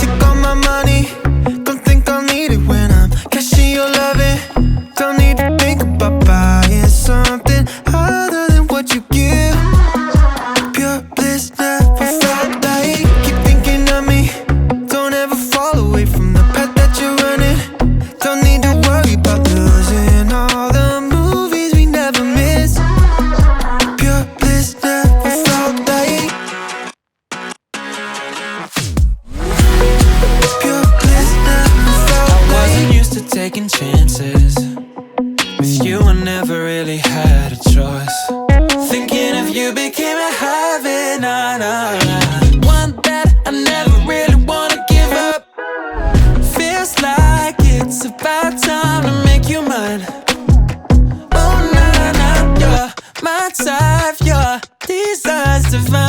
take all my money. Don't think I'll need it when I'm cashing your loving. Don't need to think about buying something other than what you give. Pure bliss, never felt like. Keep thinking of me. Don't ever fall away from the path that you're running. Don't need to worry about losing all the movies we never miss. Pure bliss, never felt like. Pure bliss, never felt like. I wasn't used to taking chances. With you I never really had a choice. Thinking of you became a habit, one that I never really wanna give up. Feels like it's about time to make you mine. Oh, you're my type, your desire's divine.